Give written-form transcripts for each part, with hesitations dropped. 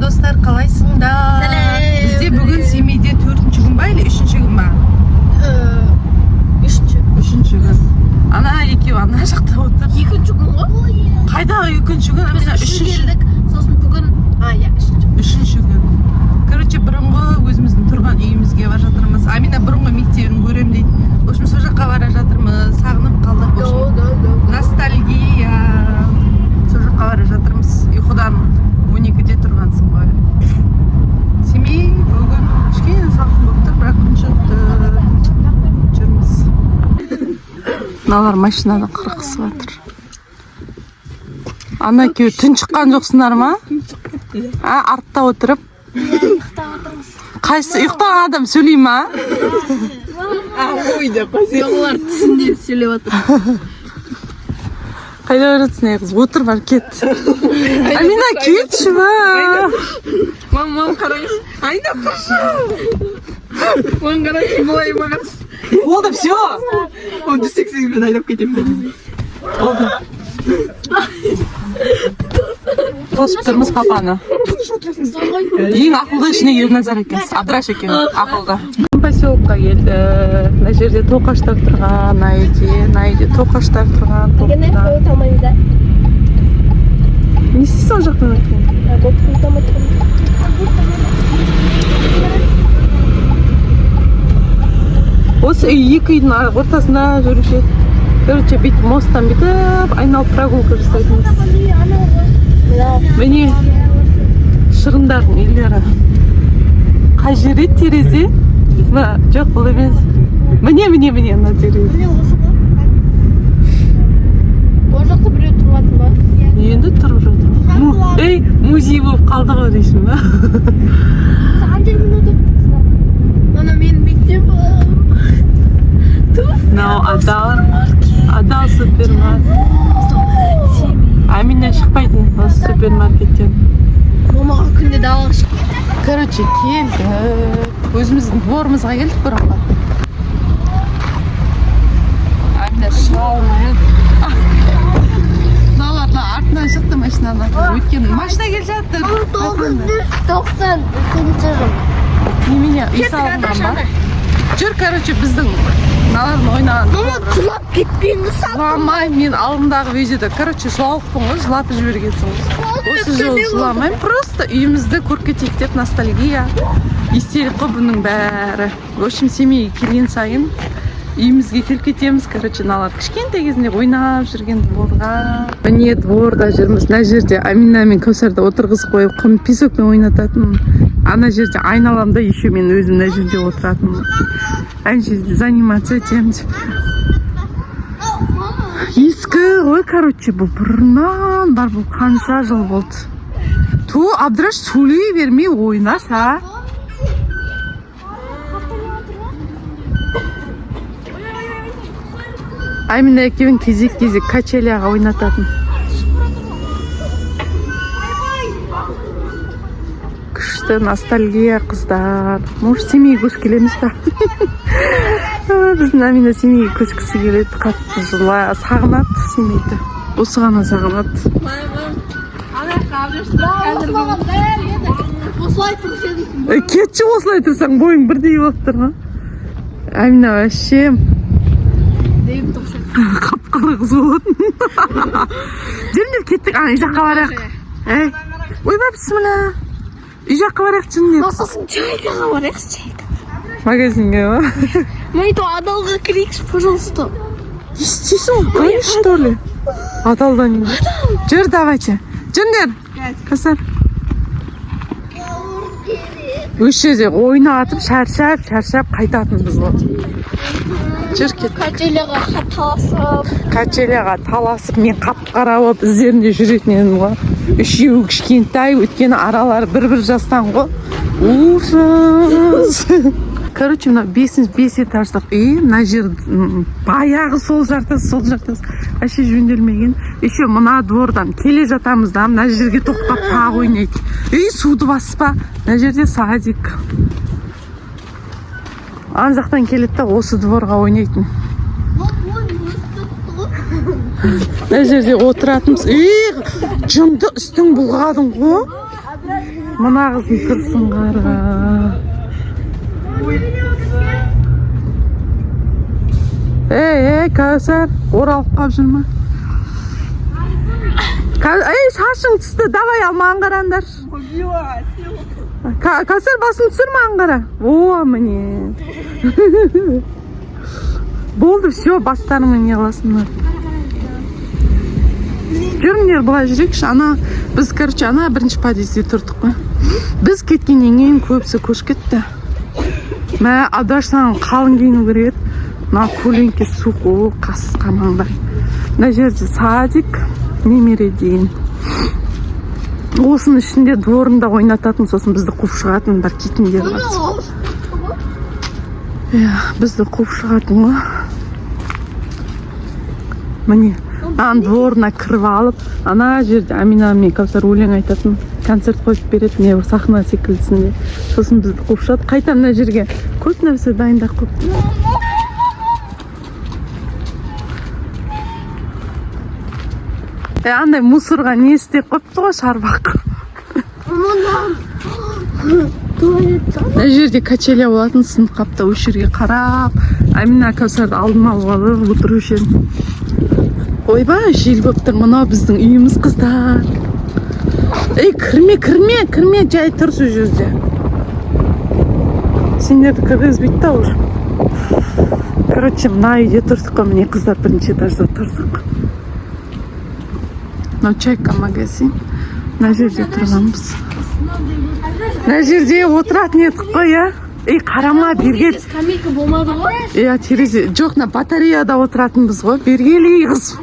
достар, қалайсыңдар? Бізде бүгін Семейде 4-ші күн ба, или 3-ші күн ба? 3-ші күн. Ана екеуі ана жақта отыр. 2-ші күн ғой? Қайдағы 2-ші күн? Біз 3-ші келдік, сосын бүгін... 3-ші күн. Короче, бұрынғы өзіміздің тұрған үйімізге бара жатырмыз. Амина бұрынғы мектебін көрем дейді. В общем, сол жаққа бара жатырмыз. Сағынып қалдық. Ностальгия. Сол жаққа бара жатырмыз. Ұйқыдан 12-де тұрғансың ғой. Семей бүгін кішкене салқын болып тұр, бірақ күн шығыпты. Жүрміз. Мыналар машинада қырқысып жатыр. Ана екеуі түн шыққан жоқсыңдар ма? Артта отырып. Қайсы ұйықтаған адам сөйлей ма? Ойда қайсы олар түсінде сөйлеп жатыр. Қайда баратсың ей қыз? отыр бар, кет. Амина, кетші ба. Мам, қараңыз. Айна, тұршы. Мам, қараңыз, бұлай маған. Болды, все. Он дүсексізбен айдап кетемін. Болды. Тосып тұрмыз папаны. Ең ақылды ішіне Ерназар екенсіз. Абдраш екен, ақылды. Поселокқа келді. Мына жерде тоқаштар тұрған, Найде тоқаштар тұрған. Не істейсің ол жақтан өткен? Осы екі үйдің ортасында жүруші еді. Короче, бүйтіп мосттан бүйтіп айналып прогулка жасайтынбыз. Міне шырындардың үйлері. Қай жер еді терезе? Жоқ, бұл емес. Міне мына терезе. Ол жақта біреу тұрматын ба? Енді тұрып жатыр. Ей, музей болып қалды ғой дейсің ба? Саған жерімді отырып. Ана менің мектебім. Мынау адал супермаркет. Амина шықпайтын осы супермаркеттен. Мамаға күнде далаға шық. Короче, келдік. Өзіміздің дворымызға келдік бұрынғы. Амина шалмайды. Мыналардың артынан шықты машинаны. Өткен машина келе жатыр. 1993 жыл. Немене, үй салынған ба? Жүр, короче, біздің мыналардың ойнаған. Мама, жылап кетпеңіз. Жыламай, мен алдымдағы видеода, короче, жылауықпын ғой, жылатып жібергенсің. Осы жыл жыламайым, просто үйімізді көріп кетейік деп ностальгия. Естелік қой бұның бәрі. В общем, Семейге келген сайын үйімізге келіп кетеміз. Короче, мыналар кішкентай кезінде ойнап жүрген дворға. Міне дворда жүрміз. Мына жерде Амина мен Кәусарды отырғызып қойып, құм песокпен ойнататын. Ана жерде айналамда еще мен өзім мына жерде отыратын. Ана жерде заниматься етеміз. Ескі ғой, короче, бұл бұрыннан бар, бұл қанша жыл болды. Ту, Абдраш, сөйлей бермей ойнаш, а? Амина екеуін кезек-кезек качеляға ойнататын. Күшті ностальгия қыздар. Может, Семейге көшіп келеміз ба? Біздің Амина Семейге көшкісі келеді. Қатты жылай, сағынады Семейді. Осы ғана сағынады. Кетші осылай тұрсаң, бойың бірдей болып тұр ма? Амина вообще қап-қара қыз болатын. Жүріңдер кеттік, үй жаққа барайық. Ойбай, бісміллә. Үй жаққа барайық, жүріңдер. Сосын чайкаға барайық, чайка. Магазинге ба? Майто, адалға кірейікші, пожалуйста. Не істейсің, қай, что ли? Адалдан не? Жүр, давайте. Жүріңдер. Қасар. Өз жерде ойнатып, шаршап қайтатынбыз ғой. Жүр кет. Качеляға таласып, мен қап-қара болып іздерінде жүретін едім ғой. Үшеуі кішкентай, өйткені аралары бір жастан ғой. Ужас. Короче, мына 5 этаждық үй, мына жер баяғы сол жартас. Вообще жөнделмеген. Еще мына двордан келе жатамыз да, мына жерге тоқтап тағы ойнайды. Үй суды баспа. Мына жерде садик. Ан жақтан келеді да осы дворға ойнайтын. Мына жерде отыратынбыз. Жынды үстің бұлғадың ғой. Мына қыздың тұрсын қара. Ей, Кәусар, оралып қап жүрме. Ей, шашың түсті, давай алмаған қарандар. Кәусар, басын түсірмаған қара. О, міне. Болды, все, бастарыңмен не қыласыңдар. Жүріңдер, бұлай жүрекші. Біз, короче, бірінші подъезде тұрдық қой. Біз кеткеннен кейін көбісі көш кетті. Мә, адашсан қалың киіну керек. Мына көлеңке суық, қасқа маңдай. Мына жерде садик, немере дейін. Осының ішінде дворында ойнататын, сосын бізді қуып шығатын бір кетіндер бар. Бізді қуып шығатын ғой. Міне, дворына кіріп алып, ана жерде Амина мен Кәусар өлең айтатын, концерт қойып береді, не бір сахна секілдісінде. Сосын бізді қуып шығады. Қайта мына жерге көп нәрсе дайындап қойыпты. Андай мусорға не істеп қойыпты ғой, шарбақ. Мына жерде качеля болатын, сынып қапты, осы жерге қарап. Амина Кәусарды алдын алып алып отырушы едім. Ойбай, жел болып тұр, мынау біздің үйіміз, қыздар. Ей, кірме, жай тұр сол жерде. Сендерді кіргізбейді уже. Короче, мына үйде тұрдық қой, міне қыздар бірінші этажда тұрдық. Мынау чайка магазин. Мына жерде тұрғанбыз. Мына жерде отыратын едік қой, я. Ей, қарама, бергел. Скамейка болмады ғой? Терезе. Жоқ, батареяда отыратынбыз ғой. Бергелей қыз.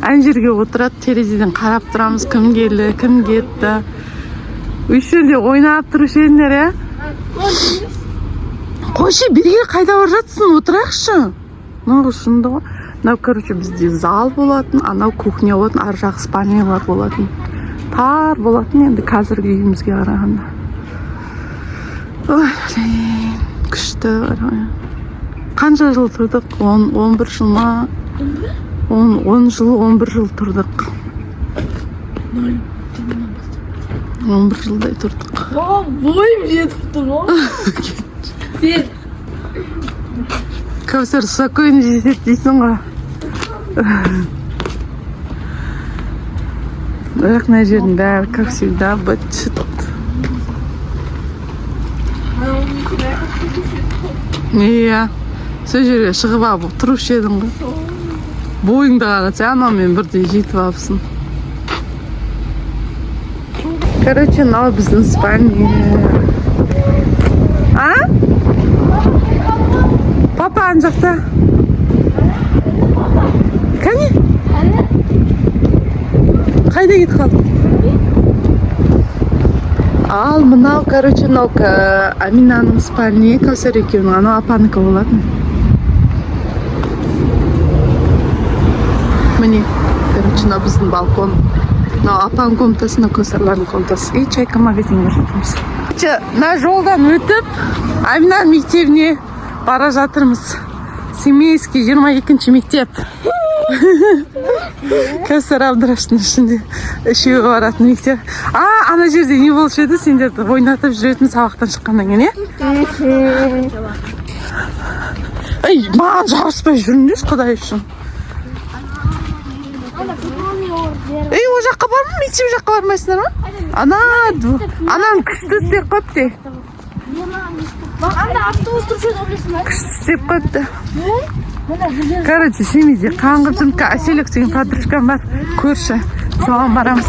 Ан жерге отырады, терезеден қарап тұрамыз, кім келді, кім кетті. Осы жерде ойнап тұрушы едіңдер, я? Қойшы, бергел қайда бар жатсың, отырақшы. Мынау шынды ғой. Мынау, короче, бізде зал болатын, анау кухня болатын, ар жақ спальнялар болатын. Тар болатын енді қазіргі үйімізге қарағанда. Ой, күшті бар ғой. Қанша жыл тұрдық? 11 жыл ма? 10 жыл, 11 жыл тұрдық. 11 жылдай тұрдық. Бойым жетіпті ғой. Сен. Кәусар, сакойын жетеді дейсің ғой. Бірақ мына жердің бәрі, как всегда, быт-шыт. Иә, сол жерге шығып алып тұрушы едің ғой. Бойыңды қаратса, анаумен бірдей жетіп алыпсың. Короче, мынау біздің спальня. А? Папа ан жақта. Кәне? Қайда кетіп қалды? Ал, мынау, короче, мынау Аминаның спальня, Кәусар екеуінің, анау апаныкі болатын. Міне, короче, мынау біздің балкон. Мынау апаның комнатасы, мынау Кәусарлардың комнатасы. И чайка магазинге жатырмыз. Мына жолдан өтіп, Аминаның мектебіне бара жатырмыз. Семейский 22-ші мектеп. Кәусар Абдыраштың ішінде үшеуі баратын мектеп. Ана жерде не болушы еді, сендерді ойнатып жүретін сабақтан шыққаннан кейін, е? Ей, маған жабыспай жүріңдер, құдай үшін. Ей, о жаққа барма, мектеп жаққа бармайсыңдар ма? Анан күшті істеп қойыпты. Анда автобус тұршы өтіп ма? Күшті істеп қойыпты. Короче, семейде қаңғып жүрмін, Әселік деген подружкам бар, көрші. Соған барамыз.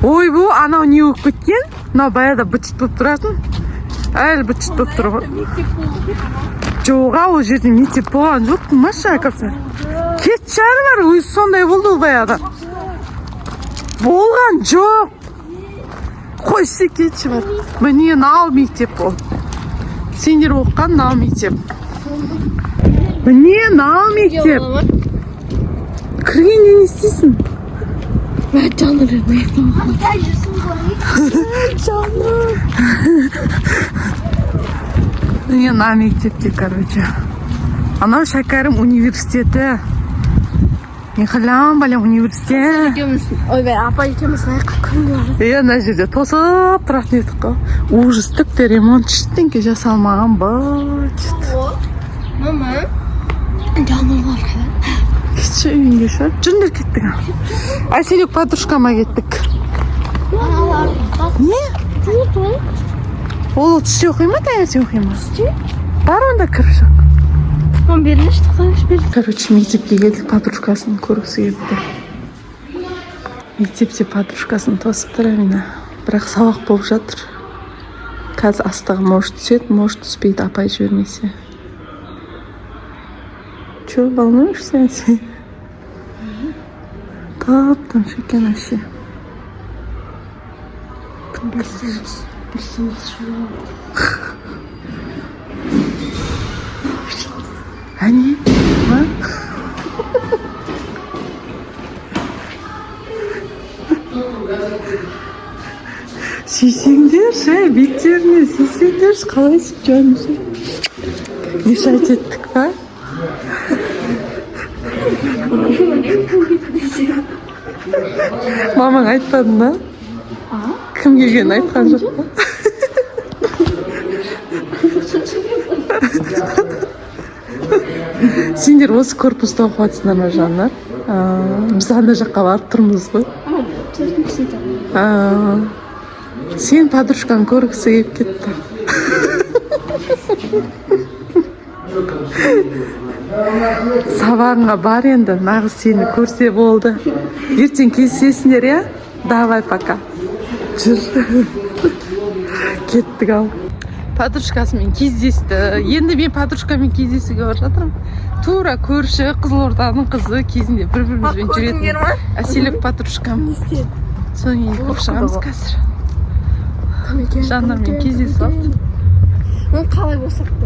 Ой, бұл анау не болып кеткен? Мынау баяда бытшыт болып тұратын. Әлі бытшыт болып тұр ғой. Жоға, ол жерде мектеп болған жоқ, маша, Кәусар. Кет шәрі бар, өзі сондай болды ол баяда. Болған жоқ. Қойсы кетші бар. Міне нау мектеп бол. Сендер оққан нау мектеп. Міне нау мектеп. Кіргенде не істейсің? Жаным. Міне на мектепте, короче. Анау Шәкәрім университеті. мен қылам балам университет. Екеуміз ойбай апа екеуміз аяққа күнде барады. Ана жерде тосып тұратын едік қой. Ужастық ремонт ештеңке жасалмаған ба. Мама жануарлар қайда? Кетші үйінге ше. Жүріңдер кеттік. Айселек подружкама кеттік. Не? Ол түсте оқи ма, таңертең оқи ма? Түсте? Бар онда кіріп шық. Мам берілші тұқтаңыш берілші. Короче, мектепке келдік, подружкасын көргісі келді. Мектепте подружкасын тосып тұр мені. Бірақ сабақ болып жатыр. Қазір астығы может түседі, может түспейді, апай жібермесе. Че, волнуешься сен? Таптым шекен вообще. Бір сынық шуы. Әне? Ма? Сүйсеңдерші, беттеріне сүйсеңдерші, қалайсың жанымсың? Не шайт еттік па? Мамаң айтпадың ба? Кім келгенін айтқан жоқ па? Сендер осы корпуста оқыватсыңдар ма жандар? Біз анда жаққа барып тұрмыз ғой. Сен подружканы көргісі келіп кетті. Сабағыңа бар енді, нағыз сені көрсе болды. Ертең кездесесіңдер, я? Давай, пока. Жүр. Кеттік ал. Подружкасымен кездесті. Енді мен подружкамен кездесуге бар жатырмын. Тура көрші Қызылорданың қызы кезінде бір-бірімізбен жүретін. Әселек подружкам. Соң енді көп шығамыз қазір. Жандармен кездесіп алды. Мен қалай болсақ та.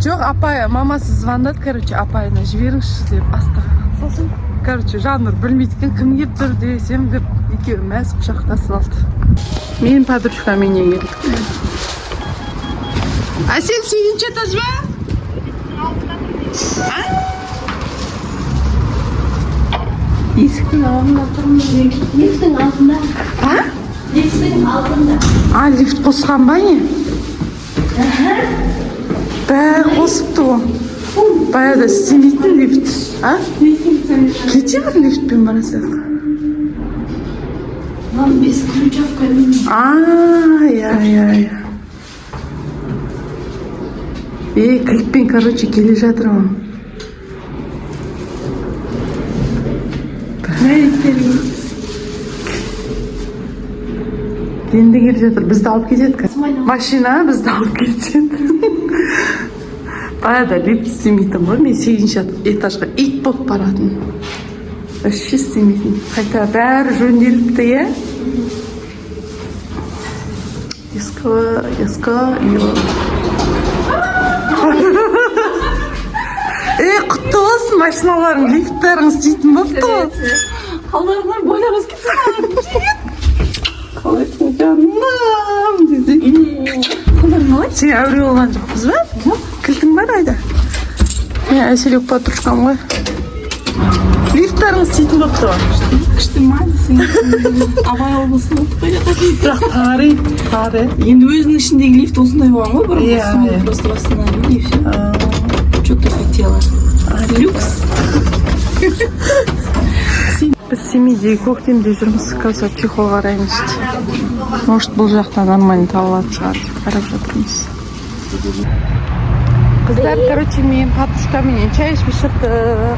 Жоқ, апай, мамасы звондады, короче, апайына жіберіңізші деп астыға. Короче, Жаннұр білмейді екен, кім келіп тұр десем деп екеуі мәз құшақтасып алды. Менің подружкамен келдік. А сен сегізінші этаж ба? Есіктің алдында тұрмыз. Есіктің алдында. А? Есіктің алдында. А, лифт қосқан ба не? Бәрі қосыпты ғой. Баяғыда істемейтін лифт. А? Кете бір лифтпен барасақ. Мам, без ключа в кабине. Я. Клиппен, короче, келе жатырмын. Енді келе жатыр, бізді алып кетеді. Машина бізді алып кетеді. Баяғыда лифт істемейтін ғой, мен 8-ші этажға ит болып баратын. Вообще істемейтін. Қайта бәрі жөнделіпті, е? Ескі, құтты болсын, машиналарың, лифттерің істейтін болыпты ғой. Қалдарынан бойлап өз кетті. Қалайсың жаным десек. Сен әуре болған жоқпыз ба? Жоқ. Кілтің бар айда? Мен Әселек подружкам ғой. Лифттерің істейтін болыпты ғой. Күшті ма десең. Абай облысында Бірақ тары. Енді өзінің ішіндегі лифт осындай болған ғой, бұрын Иә. соны просто восстановили и все. Что ты хотела? Люкс. Біз семейдегі көктемде жүрміз, қазір чехол қараймыз. Может, бұл жақта нормально табылатын шығар. Қарап жатырмыз. Қыздар, короче, мен подружкамен чай ішіп шықтық.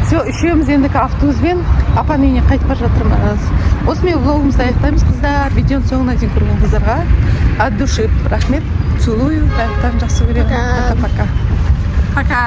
Все, үшеуміз ендікі автобуспен апаның үйіне қайтып бара жатырмыз. Осымен влогымызды аяқтаймыз, қыздар. Видеоның соңына дейін көрген қыздарға от души рахмет. Целую, бәрін жақсы көремін. Пока. Пока.